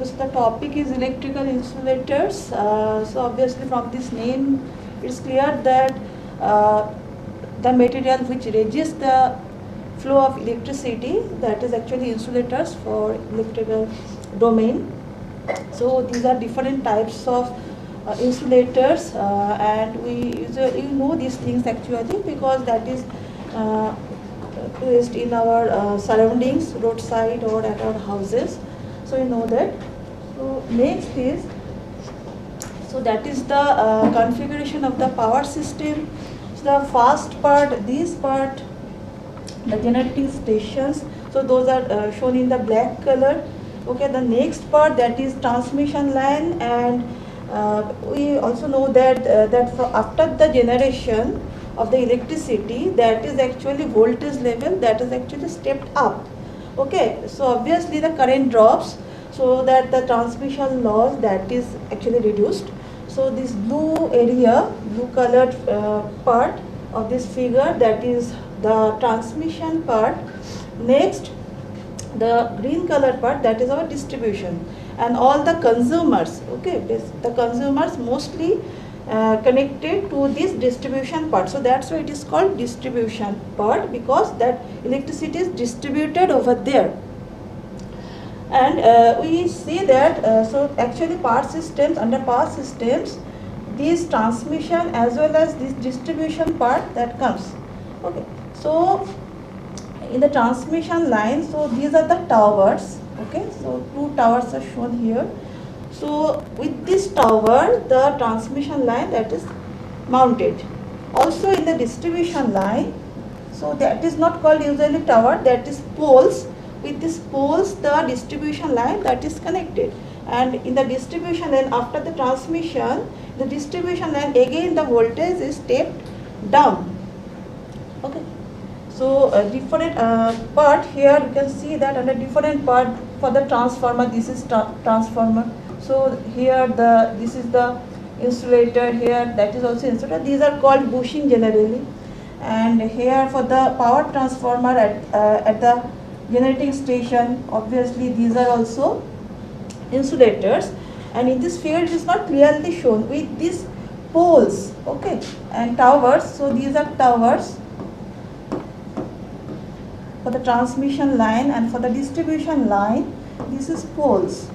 Okay, so the topic is electrical insulators. So obviously from this name, it's clear that the material which resists the flow of electricity, that is actually insulators for electrical domain. So these are different types of insulators, and we usually know these things actually because that is placed in our surroundings, roadside or at our houses. So you know that. So next is, so that is the configuration of the power system. So the first part, this part, the generating stations. So those are shown in the black color. Okay, the next part, that is transmission line, and we also know that after the generation of the electricity, that is actually voltage level that is actually stepped up. Okay, so obviously the current drops, so that the transmission loss that is actually reduced. So this blue area, blue colored part of this figure, that is the transmission part. Next, the green color part, that is our distribution, and all the consumers, okay, the consumers mostly connected to this distribution part. So that's why it is called distribution part, because that electricity is distributed over there. And we see that so actually power systems, under power systems, this transmission as well as this distribution part that comes. Okay, so in the transmission line, so these are the towers. Okay, so two towers are shown here. So with this tower, the transmission line that is mounted. Also in the distribution line, so that is not called usually tower, that is poles. With these poles, the distribution line that is connected. And in the distribution line, after the transmission, the distribution line, again the voltage is stepped down. Okay. So different part here, you can see that under different part for the transformer, this is transformer. So here this is the insulator, here that is also insulator. These are called bushing generally. And here for the power transformer at the generating station, obviously these are also insulators. And in this figure it is not clearly shown with these poles, okay, and towers. So these are towers for the transmission line, and for the distribution line, this is poles.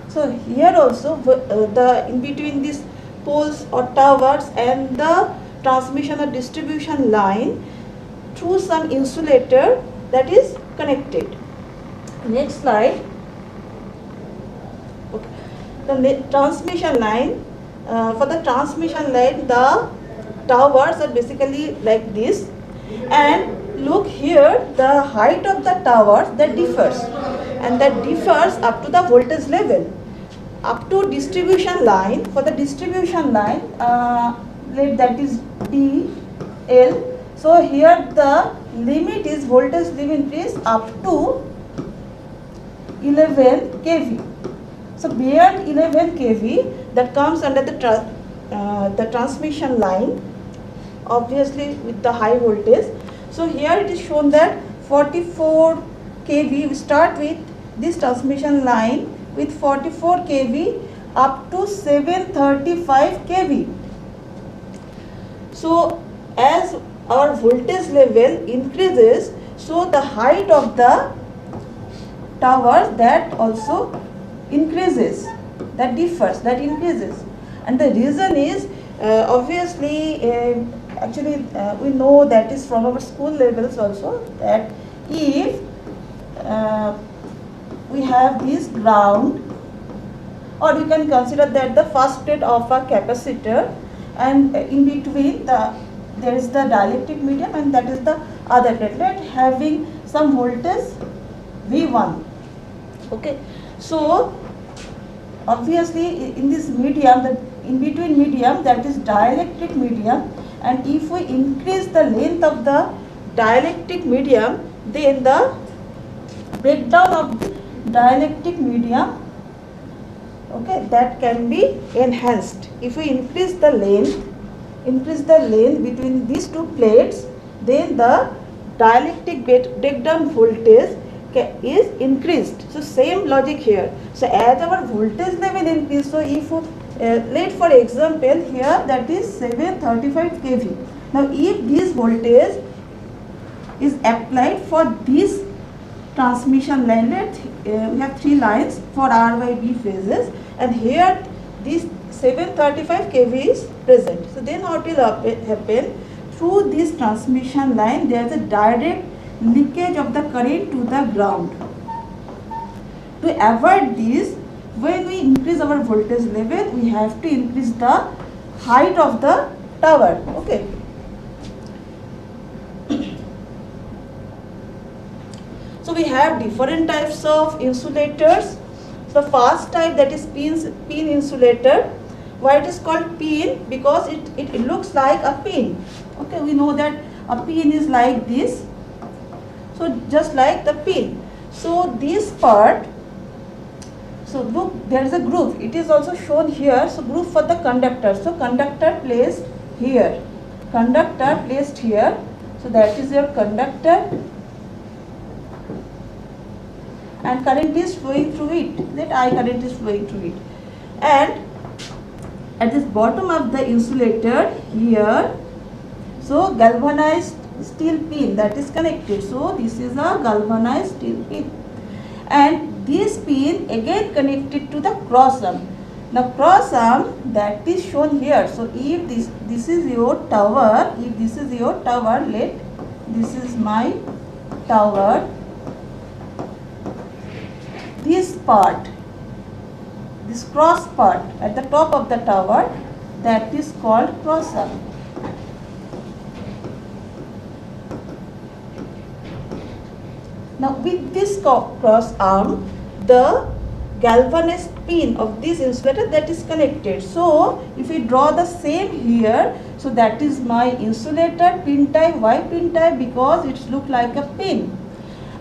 So here also the in between these poles or towers and the transmission or distribution line, through some insulator that is connected. Next slide. Okay. The transmission line, for the transmission line, the towers are basically like this, and look here, the height of the towers that differs, and that differs up to the voltage level. Up to distribution line, for the distribution line, that is DL. So here the limit is, voltage limit is up to 11 kV. So beyond 11 kV, that comes under the transmission line, obviously with the high voltage. So here it is shown that 44 kV, we start with this transmission line with 44 kV up to 735 kV. So as our voltage level increases, so the height of the towers that also increases, that differs, that increases. And the reason is obviously actually we know that is from our school levels also, that if we have this ground, or you can consider that the first plate of a capacitor, and in between there is the dielectric medium, and that is the other plate having some voltage V1. Okay, so obviously in this medium, the in between medium, that is dielectric medium, and if we increase the length of the dielectric medium, then the breakdown of dielectric medium, okay, that can be enhanced. If we increase the length between these two plates, then the dielectric breakdown voltage is increased. So same logic here. So as our voltage level increase, so if let for example here that is 735 kV. Now if this voltage is applied for this transmission line, we have 3 lines for R by B phases, and here this 735 kV is present. So then what will happen? Through this transmission line there is a direct leakage of the current to the ground. To avoid this, when we increase our voltage level, we have to increase the height of the tower. Okay. So we have different types of insulators. The first type, that is pin insulator. Why it is called pin? Because it looks like a pin. Okay, we know that a pin is like this. So just like the pin. So this part, so look, there is a groove. It is also shown here. So groove for the conductor. So conductor placed here. Conductor placed here. So that is your conductor. And current is flowing through it. That I current is flowing through it. And at this bottom of the insulator here, so galvanized steel pin that is connected. So this is a galvanized steel pin. And this pin again connected to the cross arm. Now cross arm that is shown here. So if this is your tower, if this is your tower, let this is my tower. This part, this cross part at the top of the tower, that is called cross arm. Now with this cross arm, the galvanized pin of this insulator that is connected. So if we draw the same here, so that is my insulator pin type. Why pin type? Because it looks like a pin.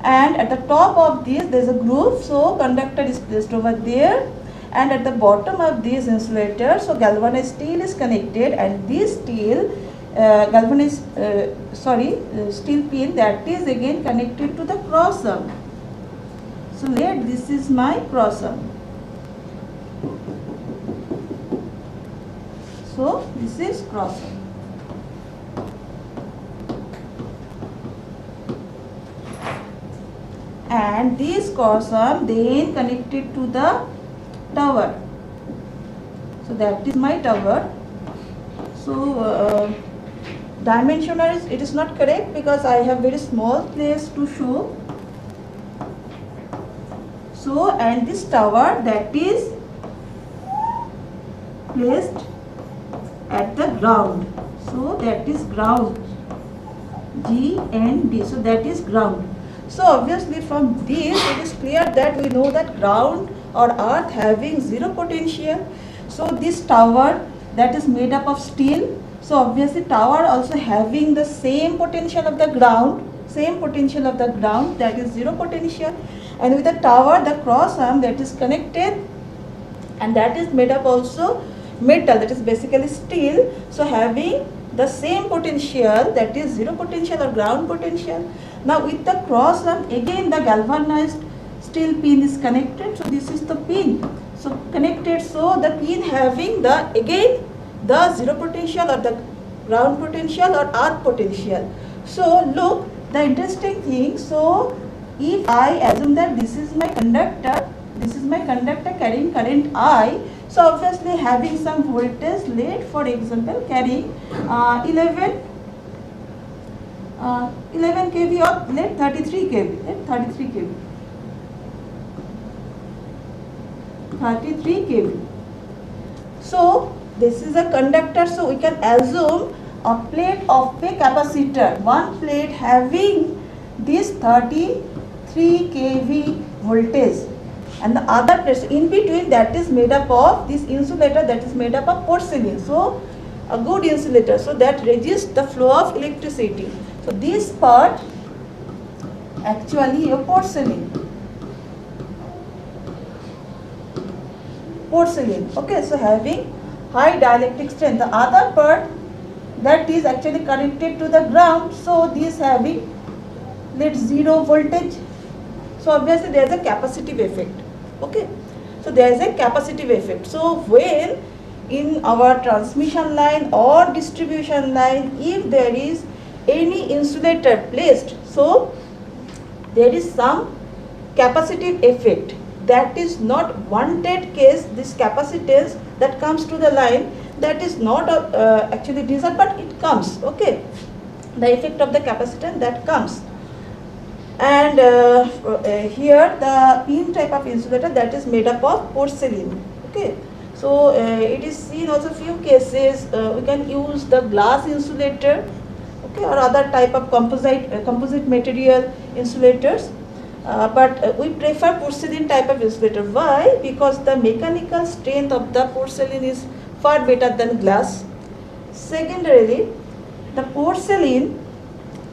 And at the top of this there is a groove, so conductor is placed over there, and at the bottom of this insulator, so galvanized steel is connected, and this steel steel pin that is again connected to the cross arm. So let this is my cross arm. So this is cross arm. And this cross arm then connected to the tower. So that is my tower. So dimensioner it is not correct because I have very small place to show. So and this tower that is placed at the ground. So that is ground. G and D. So that is ground. So obviously from this it is clear that we know that ground or earth having zero potential. So this tower that is made up of steel. So obviously tower also having the same potential of the ground, that is zero potential. And with the tower, the cross arm that is connected, and that is made up also metal, that is basically steel. So having the same potential, that is zero potential or ground potential. Now with the cross arm again the galvanized steel pin is connected. So this is the pin. So connected, so the pin having the again the zero potential or the ground potential or earth potential. So look, the interesting thing, so if I assume that this is my conductor carrying current I, so obviously having some voltage, let for example carrying 11 kV or let 33 kV, 33 kV. So this is a conductor, so we can assume a plate of a capacitor, one plate having this 33 kV voltage, and the other plate in between that is made up of this insulator that is made up of porcelain. So a good insulator, so that resists the flow of electricity. So this part actually a porcelain. Okay, so having high dielectric strength. The other part that is actually connected to the ground, so this having let zero voltage. So obviously there is a capacitive effect. Okay, so there is a capacitive effect. So when in our transmission line or distribution line, if there is any insulator placed, so there is some capacitive effect. That is not wanted case. This capacitance that comes to the line, that is not actually desired, but it comes. Okay, the effect of the capacitance that comes. And here the pin type of insulator, that is made up of porcelain. Okay, so it is seen also few cases we can use the glass insulator, okay, or other type of composite material insulators. But we prefer porcelain type of insulator. Why? Because the mechanical strength of the porcelain is far better than glass. Secondarily, the porcelain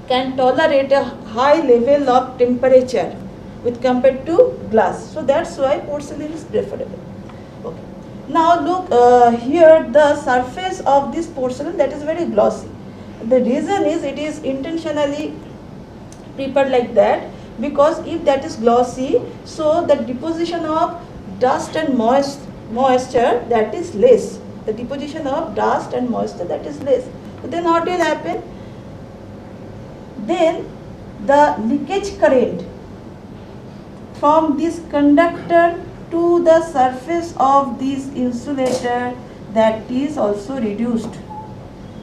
can tolerate a high level of temperature with compared to glass. So that's why porcelain is preferable. Okay. Now look here, the surface of this porcelain, that is very glossy. The reason is it is intentionally prepared like that, because if that is glossy, so the deposition of dust and moisture, that is less. The deposition of dust and moisture, that is less. So then what will happen? Then the leakage current from this conductor to the surface of this insulator, that is also reduced.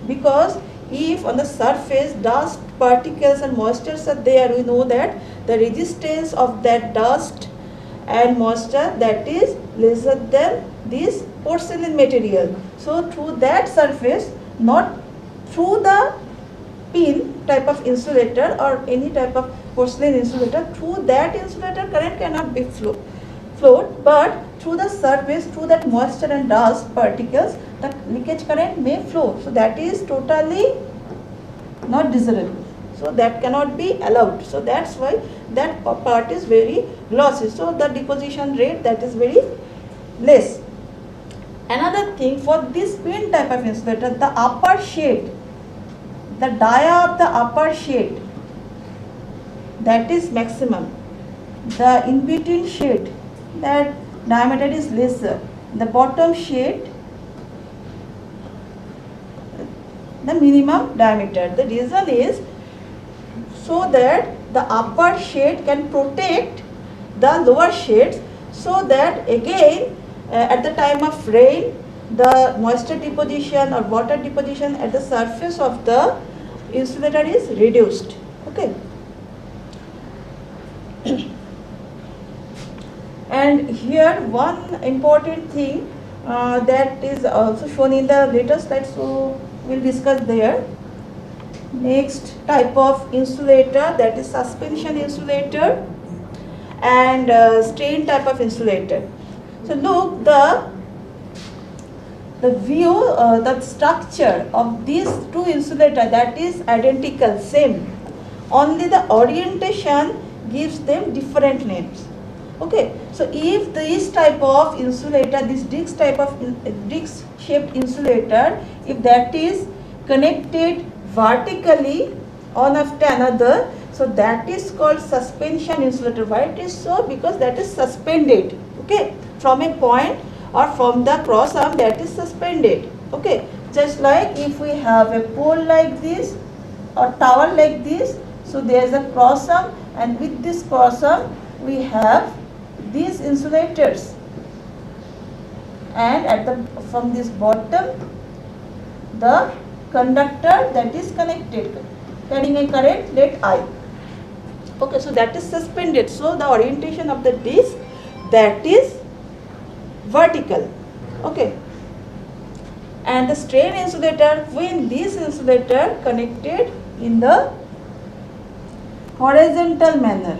Because if on the surface dust particles and moistures are there, we know that the resistance of that dust and moisture, that is lesser than this porcelain material. So through that surface, not through the pin type of insulator or any type of porcelain insulator, through that insulator current cannot be flowed, but through the surface, through that moisture and dust particles, the leakage current may flow. So that is totally not desirable. So that cannot be allowed. So that's why that part is very glossy. So the deposition rate, that is very less. Another thing, for this pin type of insulator, the upper shade, the dia of the upper shade, that is maximum. The in between shade, that diameter is lesser. The bottom shade, the minimum diameter. The reason is so that the upper shade can protect the lower shades, so that again at the time of rain, the moisture deposition or water deposition at the surface of the insulator is reduced. Okay. And here one important thing that is also shown in the later slide, so we'll discuss there. Next type of insulator, that is suspension insulator and strain type of insulator. So look, the view, the structure of these two insulator, that is identical, same. Only the orientation gives them different names. Okay, so if this type of insulator, this disc type of disc shaped insulator, if that is connected vertically one after another, so that is called suspension insulator. Why it is so? Because that is suspended, okay, from a point or from the cross arm, that is suspended. Okay, just like if we have a pole like this or tower like this, so there is a cross arm, and with this cross arm we have these insulators, and at the from this bottom the conductor that is connected, carrying a current, let I. Okay, so that is suspended. So the orientation of the disc, that is vertical. Okay, and the strain insulator, when this insulator connected in the horizontal manner,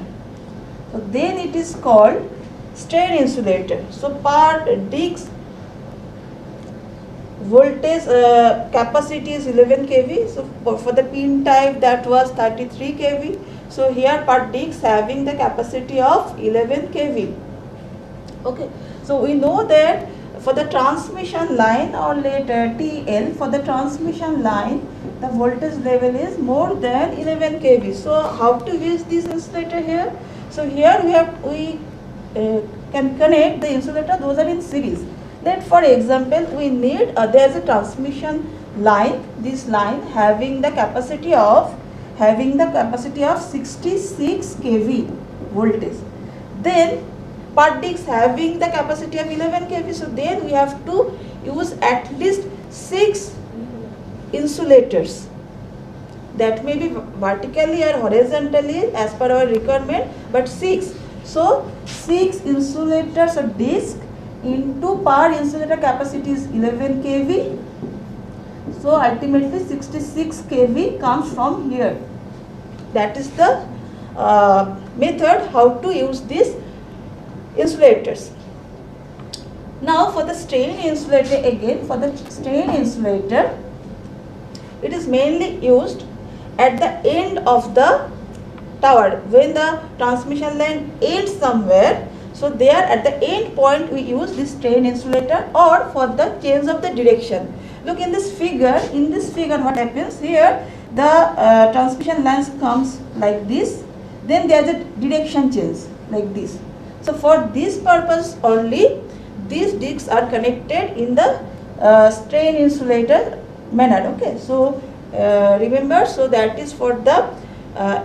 so then it is called strain insulator. So per disc voltage capacity is 11 kV. So for the pin type, that was 33 kV. So here per disc having the capacity of 11 kV. Okay, so we know that for the transmission line, or later TL, for the transmission line, the voltage level is more than 11 kV. So how to use this insulator here? So here we can connect the insulator, those are in series. Let for example we need there is a transmission line, this line having the capacity of 66 kV voltage. Then per disc having the capacity of 11 kV, so then we have to use at least 6 insulators, that may be vertically or horizontally as per our requirement, but 6. So 6 insulators or disc into per insulator capacity is 11 kV. So ultimately 66 kV comes from here. That is the method how to use these insulators. Now for the strain insulator, again for the strain insulator, it is mainly used at the end of the tower. When the transmission line ends somewhere, so there at the end point we use this strain insulator, or for the change of the direction. Look in this figure what happens here, the transmission lines comes like this, then there is a direction change like this. So for this purpose only these discs are connected in the strain insulator manner. Okay, so remember, so that is for the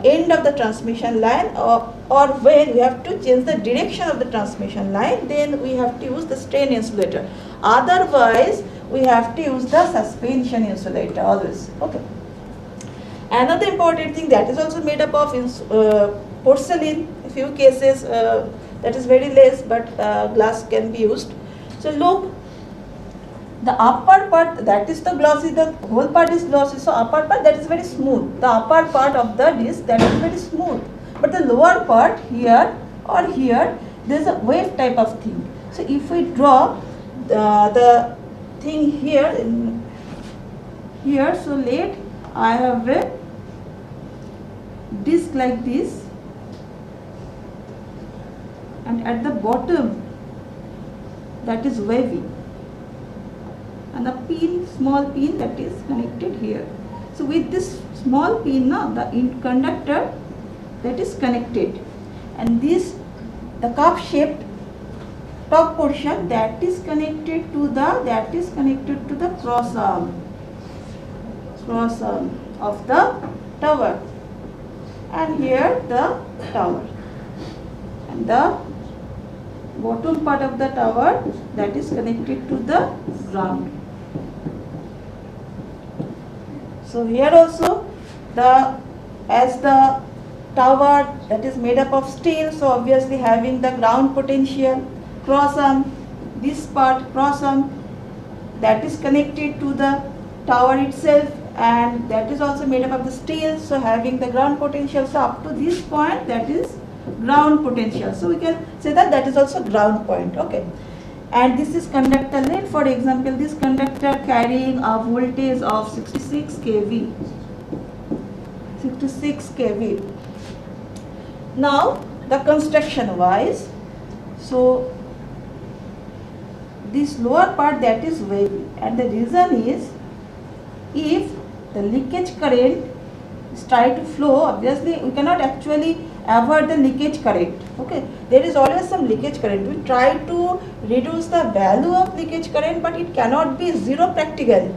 end of the transmission line, or when we have to change the direction of the transmission line, then we have to use the strain insulator. Otherwise we have to use the suspension insulator always. Okay. Another important thing, that is also made up of porcelain. In few cases that is very less, but glass can be used. So look, the upper part, that is the glossy, the whole part is glossy, so upper part that is very smooth. The upper part of the disc, that is very smooth, but the lower part here or here there is a wave type of thing. So if we draw the thing here, so let I have a disc like this, and at the bottom that is wavy, and the pin, small pin, that is connected here. So with this small pin now, the conductor that is connected, and this the cup shaped top portion that is connected to the cross arm of the tower, and here the tower, and the bottom part of the tower that is connected to the ground. So here also as the tower that is made up of steel, so obviously having the ground potential, cross arm, this part cross arm that is connected to the tower itself, and that is also made up of the steel, so having the ground potential. So up to this point that is ground potential, so we can say that is also ground point. Okay, and this is conductor led. For example, this conductor carrying a voltage of 66 kV. Now the construction wise, so this lower part that is wavy, and the reason is, if the leakage current is try to flow, obviously we cannot actually avoid the leakage current. Okay, there is always some leakage current. We try to reduce the value of leakage current, but it cannot be zero practically.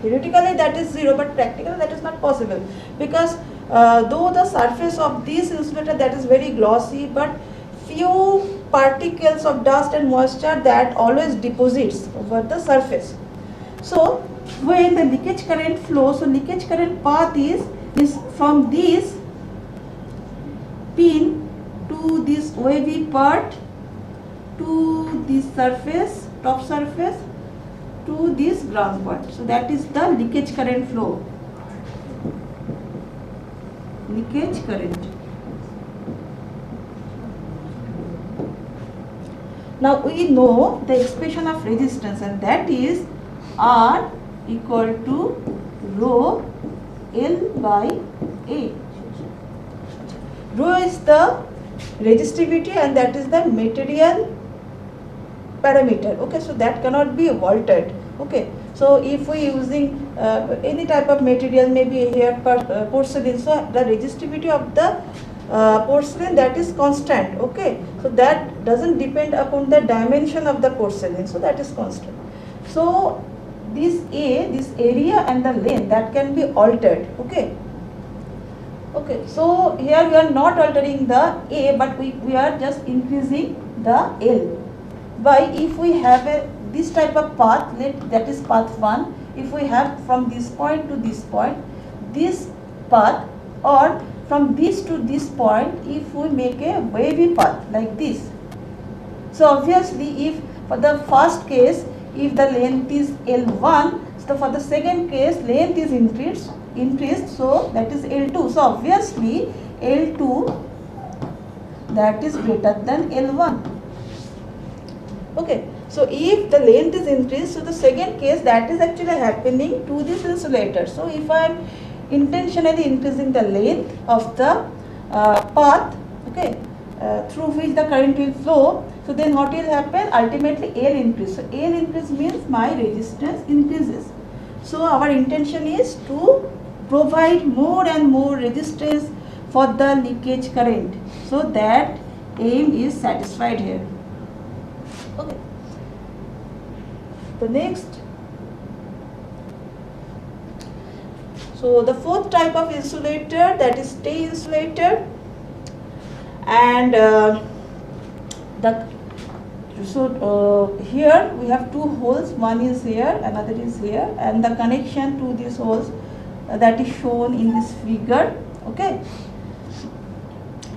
Theoretically that is zero, but practically that is not possible, because though the surface of this insulator that is very glossy, but few particles of dust and moisture that always deposits over the surface. So when the leakage current flows, so leakage current path is from this pin to this wavy part to this surface, top surface, to this ground point. So that is the leakage current flow. Leakage current. Now we know the expression of resistance, and that is R equal to rho L by A. Rho is the resistivity, and that is the material parameter. Okay, so that cannot be altered. Okay, so if we using any type of material, maybe here porcelain, so the resistivity of the porcelain, that is constant. Okay, so that doesn't depend upon the dimension of the porcelain, so that is constant. So this area and the length, that can be altered. Okay. Okay, so here we are not altering the A, but we are just increasing the L. By, if we have this type of path, that is path 1, if we have from this point to this point, this path, or from this to this point, if we make a wavy path like this. So obviously, if for the first case, if the length is L1, so for the second case length is increased, so that is L2. So obviously L2, that is greater than L1. Okay, so if the length is increased, so the second case, that is actually happening to this insulator. So if I am intentionally increasing the length of the path, okay, through which the current will flow, so then what will happen? Ultimately L increase. So L increase means my resistance increases. So our intention is to provide more and more resistance for the leakage current. So that aim is satisfied here. Okay. The next. So the fourth type of insulator, that is stay insulator, and here we have two holes, one is here, another is here, and the connection to these holes that is shown in this figure. Okay,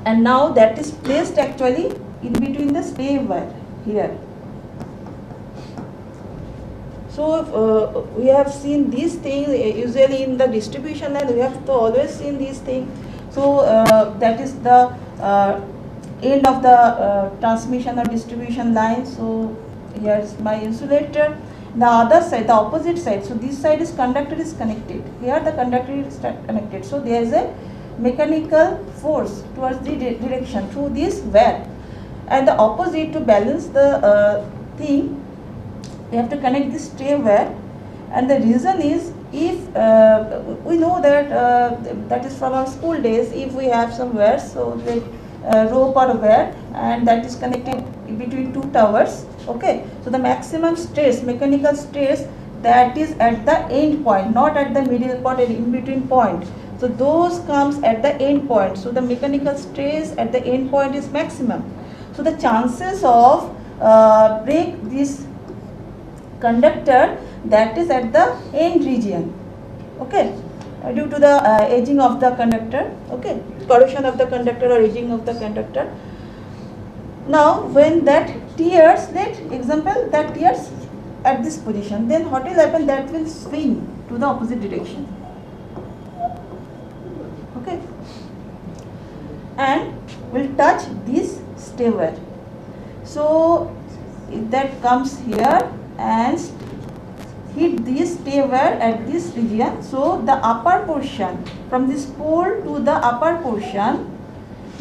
and now that is placed actually in between the stay wire here. So we have seen these things usually in the distribution line. We have to always seen these things. So that is the end of the transmission or distribution line. So here is my insulator. The other side, the opposite side. So this side is conductor is connected. Here the conductor is connected. So there is a mechanical force towards the direction through this wire, and the opposite, to balance the thing, we have to connect this stay wire. And the reason is, if we know that that is from our school days, if we have some wires, so the rope or wire, and that is connected between two towers. Okay, so the maximum stress, mechanical stress, that is at the end point, not at the middle point and in between point. So those comes at the end point. So the mechanical stress at the end point is maximum. So the chances of break this conductor, that is at the end region. Okay, due to the aging of the conductor. Okay, corrosion of the conductor or aging of the conductor. Now when that tears, let example that tears at this position, then what will happen? That will swing to the opposite direction. Okay, and will touch this stay wire. So that comes here and hit this stay wire at this region. So the upper portion, from this pole to the upper portion,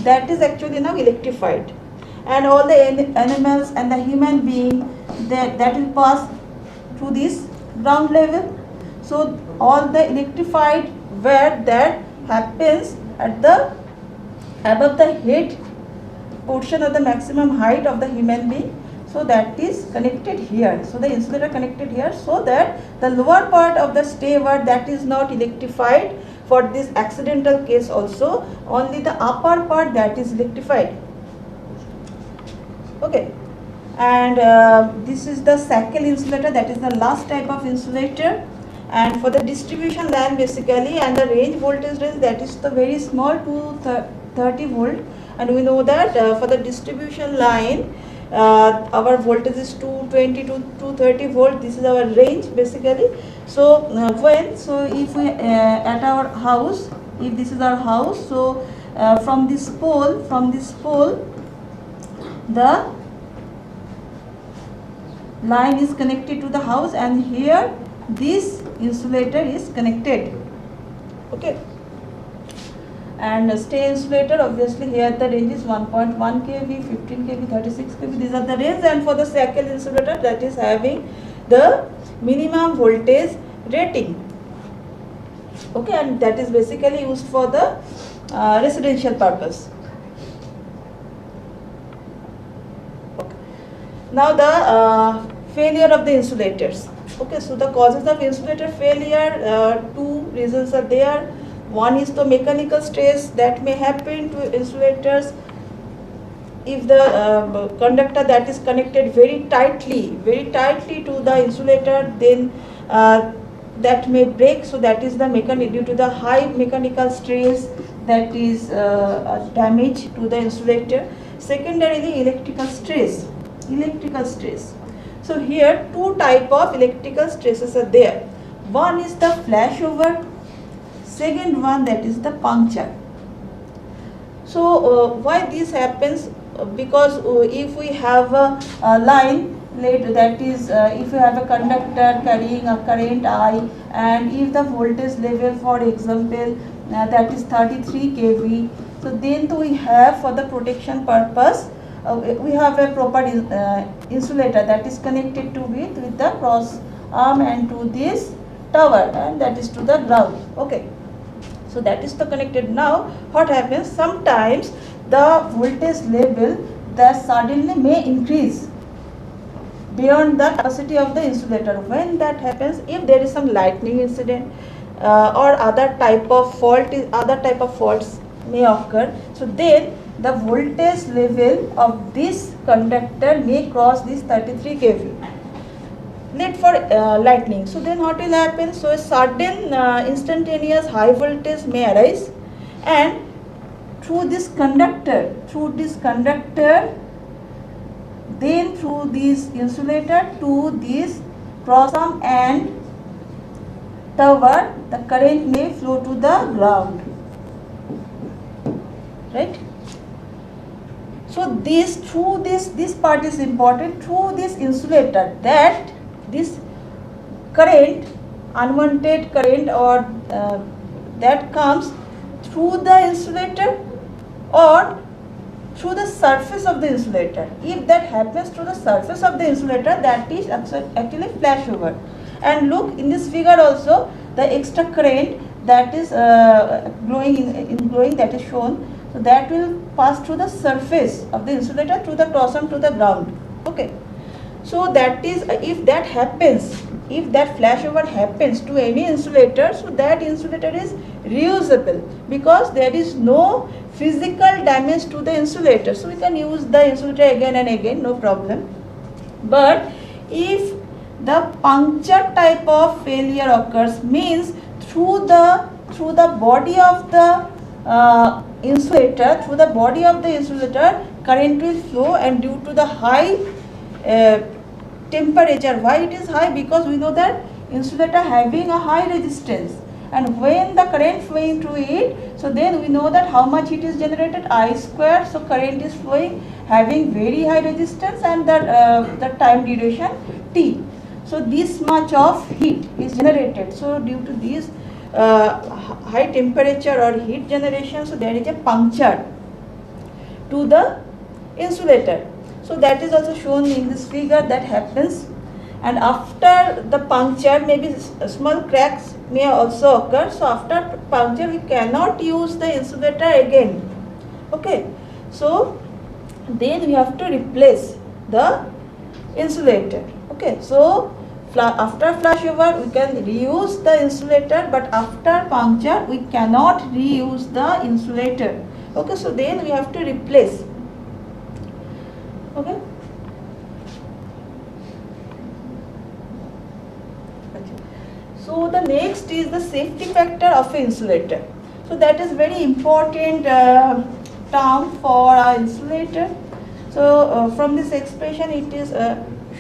that is actually now electrified, and all the animals and the human being, that will pass through this ground level. So all the electrified wire that happens at the above the head portion of the maximum height of the human being, so that is connected here. So the insulator connected here, so that the lower part of the stay wire, that is not electrified for this accidental case also, only the upper part that is electrified. Okay, and this is the shackle insulator, that is the last type of insulator. And for the distribution line basically, and the range voltage range, that is the very small to 30 volt, and we know that for the distribution line our voltage is 220 to 230 volt. This is our range basically. So if we at our house, if this is our house, so from this pole, the line is connected to the house, and here this insulator is connected. Okay, and stay insulator, obviously here the range is 1.1 kV, 15 kV, 36 kV, these are the range. And for the shackle insulator, that is having the minimum voltage rating. Okay, and that is basically used for the residential purpose. Now the failure of the insulators. Okay, so the causes of insulator failure, two reasons are there. One is the mechanical stress that may happen to insulators if the conductor that is connected very tightly to the insulator, then that may break. So that is the due to the high mechanical stress, that is damage to the insulator. Secondarily, electrical stress. So here two type of electrical stresses are there. One is the flashover, second one that is the puncture. So why this happens? Because if we have a line that is if you have a conductor carrying a current I, and if the voltage level, for example, that is 33 kV, so then we have, for the protection purpose, we have a proper insulator that is connected to it with the cross arm and to this tower, and that is to the ground. Okay, so that is the connected. Now what happens, sometimes the voltage level that suddenly may increase beyond the capacity of the insulator. When that happens, if there is some lightning incident or other type of faults may occur, so then the voltage level of this conductor may cross this 33 kV. Let for lightning. So then what will happen? So a sudden instantaneous high voltage may arise, and through this conductor, then through this insulator to this cross arm and tower, the current may flow to the ground. Right? So this part is important. Through this insulator, that this current, unwanted current, or that comes through the insulator or through the surface of the insulator. If that happens to the surface of the insulator, that is actually flashover. And look, in this figure also, the extra current that is glowing that is shown, so that will pass through the surface of the insulator through the cross arm to the ground. Okay, so that is, if that happens, if that flashover happens to any insulator, so that insulator is reusable, because there is no physical damage to the insulator, so we can use the insulator again and again, no problem. But if the puncture type of failure occurs, means through the body of the insulator, current will flow, and due to the high temperature. Why it is high? Because we know that insulator having a high resistance, and when the current flowing through it, so then we know that how much heat is generated, I square. So current is flowing having very high resistance, and the time duration T. So this much of heat is generated. So due to this high temperature or heat generation, so there is a puncture to the insulator. So that is also shown in this figure, that happens. And after the puncture, maybe small cracks may also occur. So after puncture, we cannot use the insulator again. Okay, so then we have to replace the insulator. Okay, so after flashover we can reuse the insulator, but after puncture we cannot reuse the insulator. Okay, so then we have to replace. Okay. So the next is the safety factor of an insulator. So that is very important term for our insulator. So from this expression it is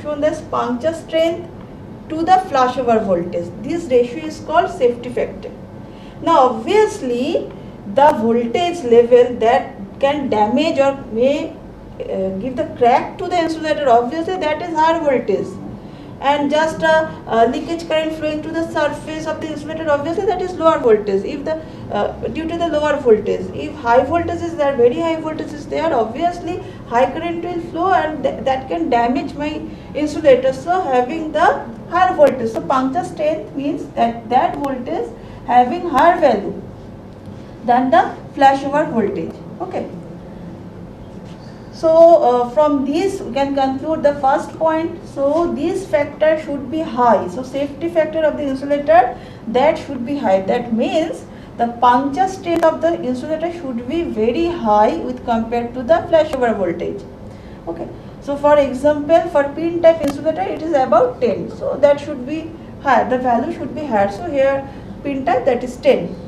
shown as puncture strength to the flashover voltage. This ratio is called safety factor. Now obviously the voltage level that can damage or may give the crack to the insulator, obviously that is higher voltage. And just a leakage current flowing to the surface of the insulator, obviously that is lower voltage. If the due to the lower voltage, if high voltage is there, very high voltage is there, obviously high current will flow, and that can damage my insulator. So having the higher voltage, so puncture strength means that voltage having higher value than the flashover voltage. Okay. So from this we can conclude the first point. So this factor should be high. So safety factor of the insulator, that should be high. That means the puncture strength of the insulator should be very high with compared to the flashover voltage. Okay. So for example, for pin type insulator it is about 10. So that should be higher. The value should be higher. So here pin type, that is 10.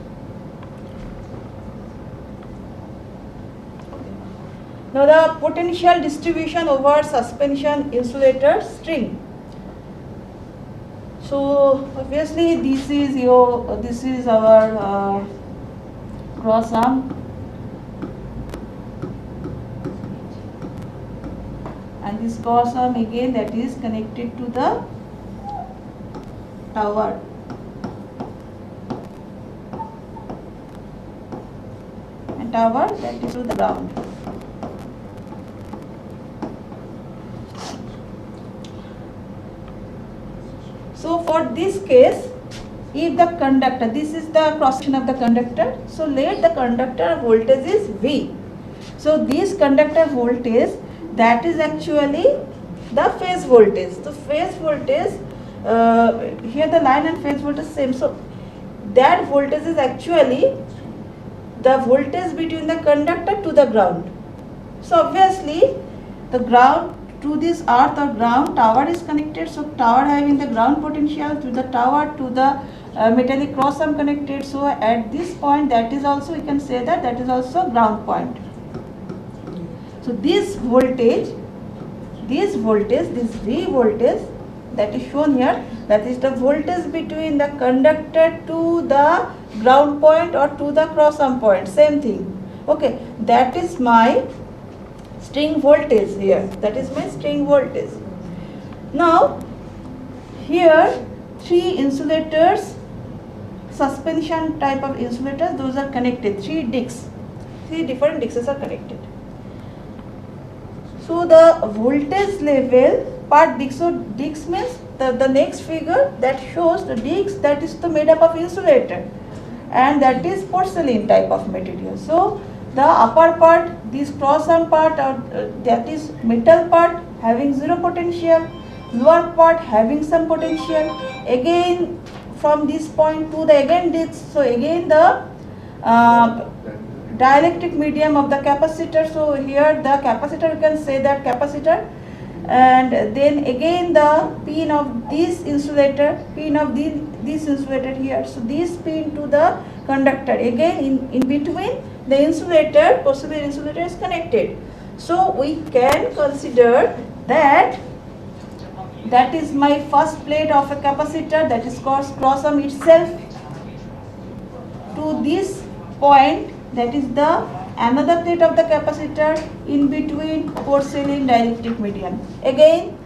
Now the potential distribution over suspension insulator string. So obviously this is our cross arm, and this cross arm again that is connected to the tower. And tower that is to the ground. So for this case, if the conductor, this is the cross section of the conductor, so let the conductor voltage is V. So this conductor voltage, that is actually the phase voltage. So phase voltage, here the line and phase voltage same. So that voltage is actually the voltage between the conductor to the ground. So obviously the ground to this earth or ground tower is connected. So tower having the ground potential, to the tower to the metallic cross arm connected. So at this point, that is also, we can say that is also ground point. So this voltage, this V voltage that is shown here, that is the voltage between the conductor to the ground point or to the cross arm point, same thing. Okay, that is my string voltage here, that is my string voltage. Now here 3 insulators, suspension type of insulators, those are connected, 3 discs, 3 different discs are connected. So the voltage level per disc, so disc means the next figure that shows the disc that is made up of insulator, and that is porcelain type of material. So the upper part, this cross arm part, that is metal part having zero potential, lower part having some potential. Again from this point to the again disc, so again the dielectric medium of the capacitor. So here the capacitor, you can say that capacitor, and then again the pin of this insulator, pin of this insulator here. So this pin to the conductor, again in between the insulator, porcelain insulator is connected. So we can consider that is my first plate of a capacitor, that is cross arm itself, to this point, that is the another plate of the capacitor in between porcelain dielectric medium. Again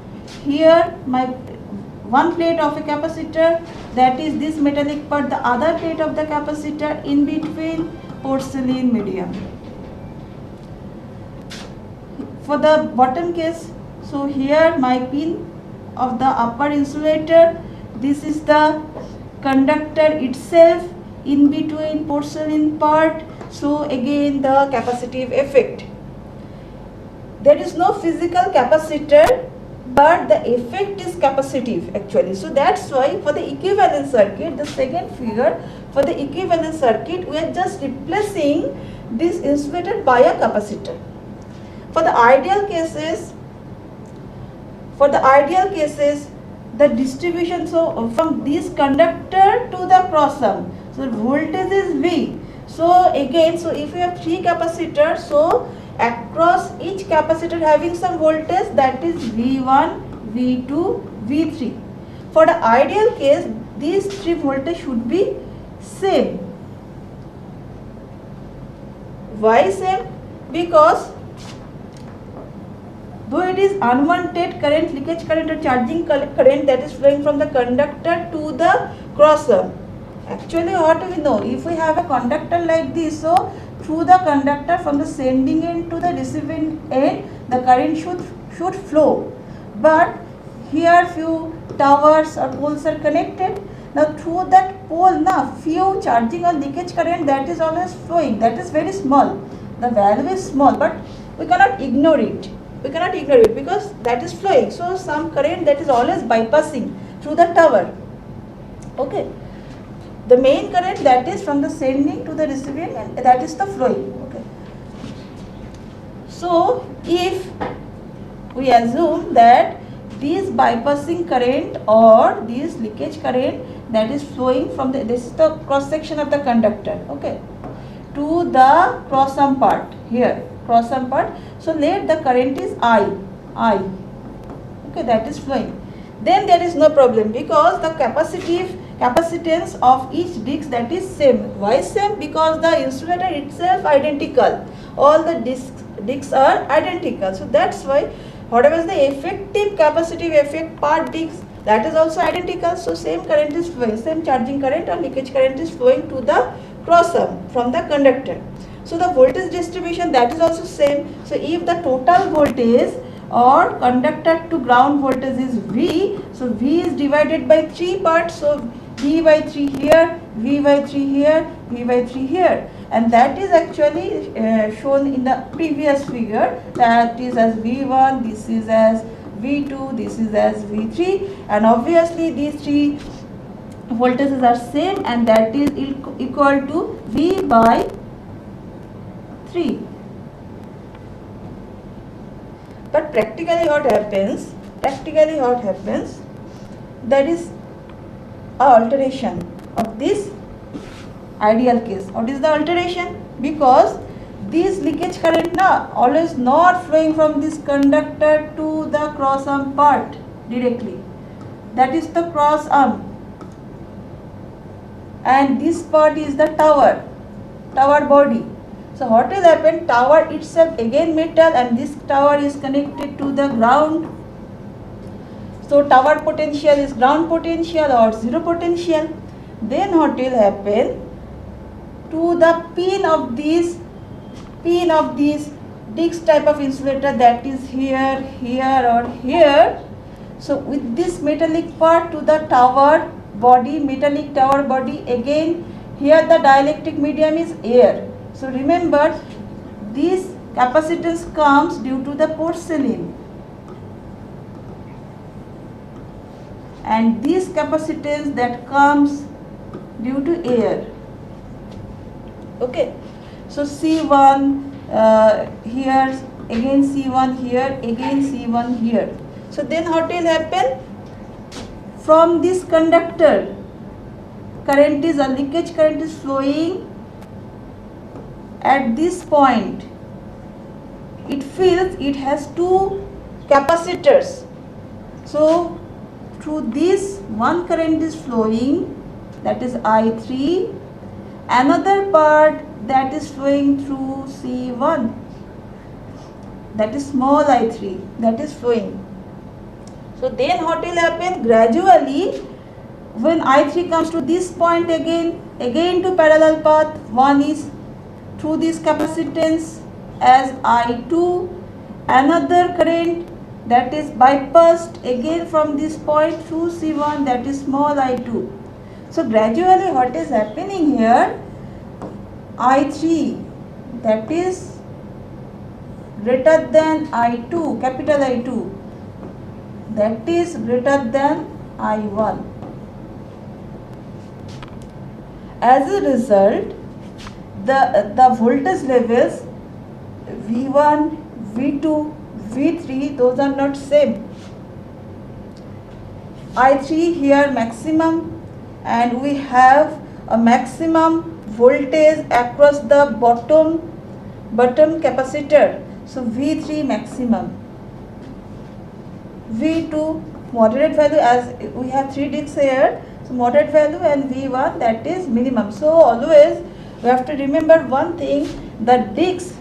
here my one plate of a capacitor, that is this metallic part, the other plate of the capacitor in between porcelain medium. For the bottom case, so here my pin of the upper insulator, this is the conductor itself in between porcelain part. So again the capacitive effect. There is no physical capacitor, but the effect is capacitive actually. So that's why for the equivalent circuit, the second figure, for the equivalent circuit, we are just replacing this insulator by a capacitor. For the ideal cases, the distribution, so from this conductor to the cross arm, so voltage is V. So again, so if you have 3 capacitors, so across each capacitor having some voltage, that is V1, V2, V3. For the ideal case, these 3 voltage should be same. Why same? Because though it is unwanted current, leakage current or charging current that is flowing from the conductor to the cross arm. Actually what do we know? If we have a conductor like this, so through the conductor from the sending end to the receiving end, the current should flow. But here few towers or poles are connected. Now through that pole, few charging or leakage current that is always flowing. That is very small. The value is small, but we cannot ignore it. We cannot ignore it because that is flowing. So some current that is always bypassing through the tower. Okay. The main current that is from the sending to the receiving, and that is the flowing. Okay. So if we assume that this bypassing current or this leakage current that is flowing from this is the cross section of the conductor, okay, to the cross arm part here, cross arm part. So let the current is I, okay, that is flowing. Then there is no problem because the capacitance of each disc that is same. Why same? Because the insulator itself identical. All the discs are identical. So that's why whatever is the effective capacitive effect per disc, that is also identical. So same current is flowing, same charging current or leakage current is flowing to the cross arm from the conductor. So the voltage distribution that is also same. So if the total voltage or conductor to ground voltage is V, so V is divided by 3 parts. So V by 3 here, V by 3 here, V by 3 here, and that is actually shown in the previous figure. That is as V1, this is as V2, this is as V3, and obviously these three voltages are same, and that is equal to V by 3. But practically what happens, that is a alteration of this ideal case. What is the alteration? Because this leakage current now always not flowing from this conductor to the cross arm part directly. That is the cross arm, and this part is the tower body. So what will happen? Tower itself again metal, and this tower is connected to the ground. So tower potential is ground potential or zero potential. Then what will happen? To the pin of this disc type of insulator that is here, here or here. So with this metallic part to the tower body, metallic tower body, again here the dielectric medium is air. So remember, this capacitance comes due to the porcelain, and this capacitance that comes due to air. Okay, so C1 here, again C1 here, again C1 here. So then what will happen? From this conductor, current is a leakage current is flowing at this point. It feels it has two capacitors. So through this one current is flowing, that is I3, another part that is flowing through C1, that is small I3, that is flowing. So then what will happen? Gradually, when I3 comes to this point again to parallel path, one is through this capacitance as I2, another current that is bypassed again from this point through C1, that is small I2. So gradually what is happening here, I3 that is greater than I2, capital I2, that is greater than I1. As a result, the voltage levels V1, V2, V3, those are not same. I3 here maximum, and we have a maximum voltage across the bottom capacitor. So V3 maximum, V2 moderate value, as we have 3 discs here, so moderate value, and V1 that is minimum. So always we have to remember one thing, the discs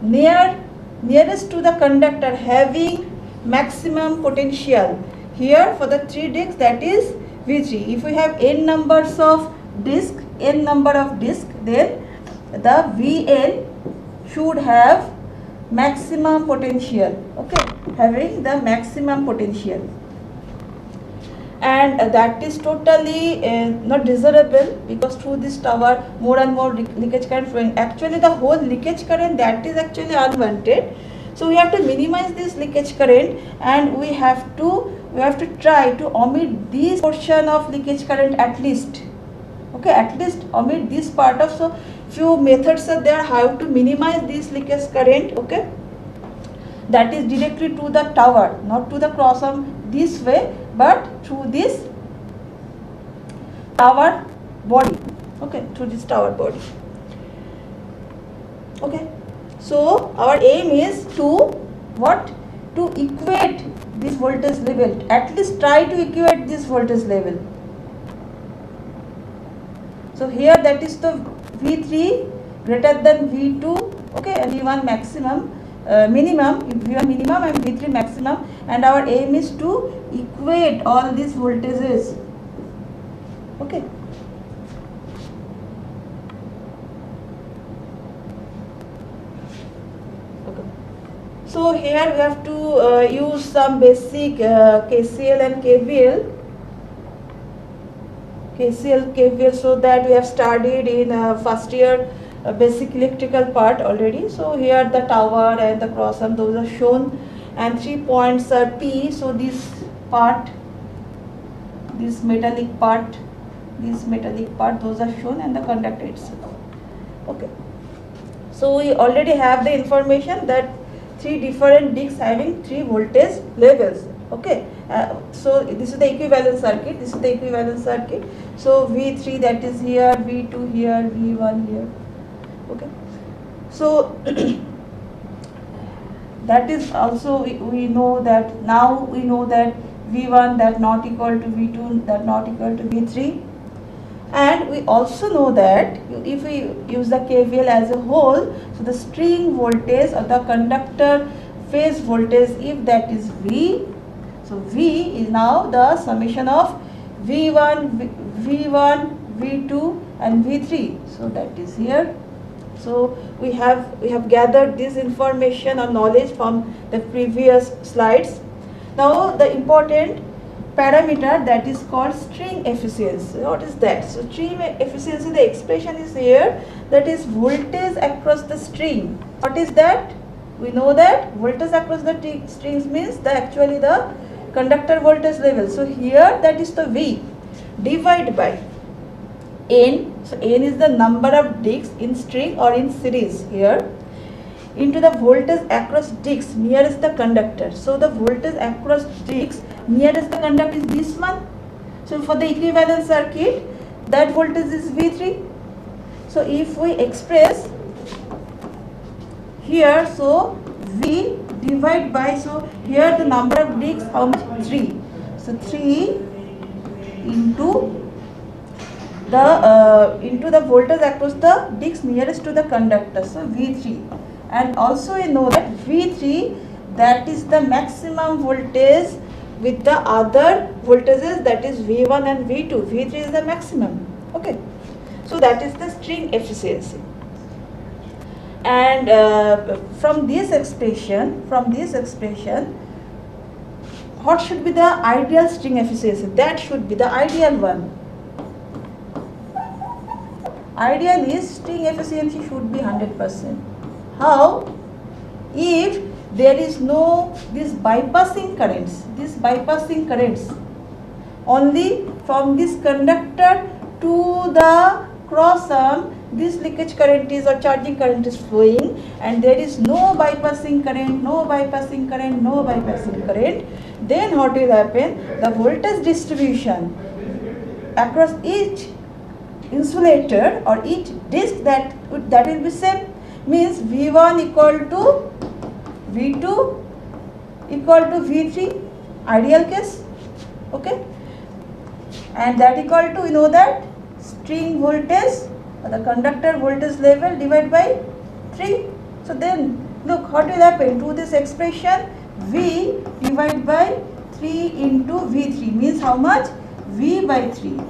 nearest to the conductor having maximum potential. Here for the 3 discs, that is V3. If we have n number of discs, then the Vn should have maximum potential, okay, having the maximum potential. and that is totally not desirable, because through this tower more and more leakage current flowing. Actually the whole leakage current, that is actually unwanted. So we have to minimize this leakage current, and we have to try to omit this portion of leakage current at least. Okay, at least omit this part of. So few methods are there how to minimize this leakage current. Okay, that is directly to the tower, not to the cross arm this way, but through this tower body. Okay, through this tower body. Okay, so our aim is to what? To equate this voltage level, at least try to equate this voltage level. So here that is the V3 greater than V2, okay, and V1 maximum, minimum, V1 minimum and V3 maximum, and our aim is to equate all these voltages. Okay. So here we have to use some basic KCL and KVL. KVL, so that we have studied in first year basic electrical part already. So here the tower and the cross arm, those are shown, and 3 points are P. So this part, this metallic part, those are shown, and the conductor itself. Okay. So we already have the information that 3 different discs having 3 voltage levels. Okay, so this is the equivalent circuit. So V3 that is here, V2 here, V1 here. Okay, so that is also we know that now we know that V1 that not equal to V2 that not equal to V3, and we also know that if we use the KVL as a whole, so the string voltage or the conductor phase voltage, if that is V, so V is now the summation of V1, V2 and V3. So that is here. So we have gathered this information or knowledge from the previous slides. Now the important parameter, that is called string efficiency. What is that? So string efficiency, the expression is here, that is voltage across the string. What is that? We know that voltage across the strings means actually the conductor voltage level. So here that is the V divided by N. So N is the number of discs in string or in series here, into the voltage across discs nearest the conductor. So the voltage across discs nearest the conductor is this one. So for the equivalent circuit, that voltage is V3. So if we express here, so V divided by, so here the number of discs, how much? 3. So 3 into the voltage across the discs nearest to the conductor, so V3. And also we know that V3, that is the maximum voltage with the other voltages, that is V1 and V2. V3 is the maximum. Okay, so that is the string efficiency. And from this expression, what should be the ideal string efficiency? That should be the ideal one. Ideal is string efficiency should be 100%. How? If there is no these bypassing currents only from this conductor to the cross arm, this leakage current is or charging current is flowing, and there is no bypassing current, then what will happen? The voltage distribution across each insulator or each disc, that will be same, means V1 equal to V2 equal to V3, ideal case. Okay, and that equal to, we know that string voltage or the conductor voltage level divided by 3. So then look what will happen to this expression, V divided by 3 into V3 means how much? V by 3.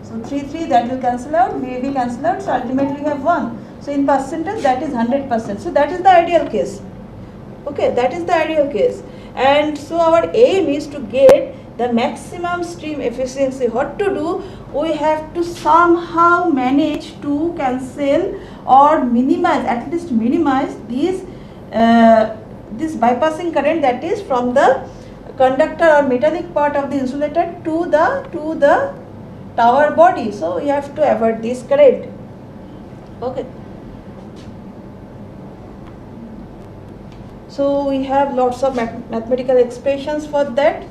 So 3 that will cancel out, V will cancel out, so ultimately we have 1. So in percentage that is 100%. So that is the ideal case. Okay, that is the ideal case. and so our aim is to get the maximum stream efficiency. What to do? We have to somehow manage to cancel or minimize, at least minimize this bypassing current that is from the conductor or metallic part of the insulator to the tower body. So we have to avoid this current. Okay. So we have lots of mathematical expressions for that.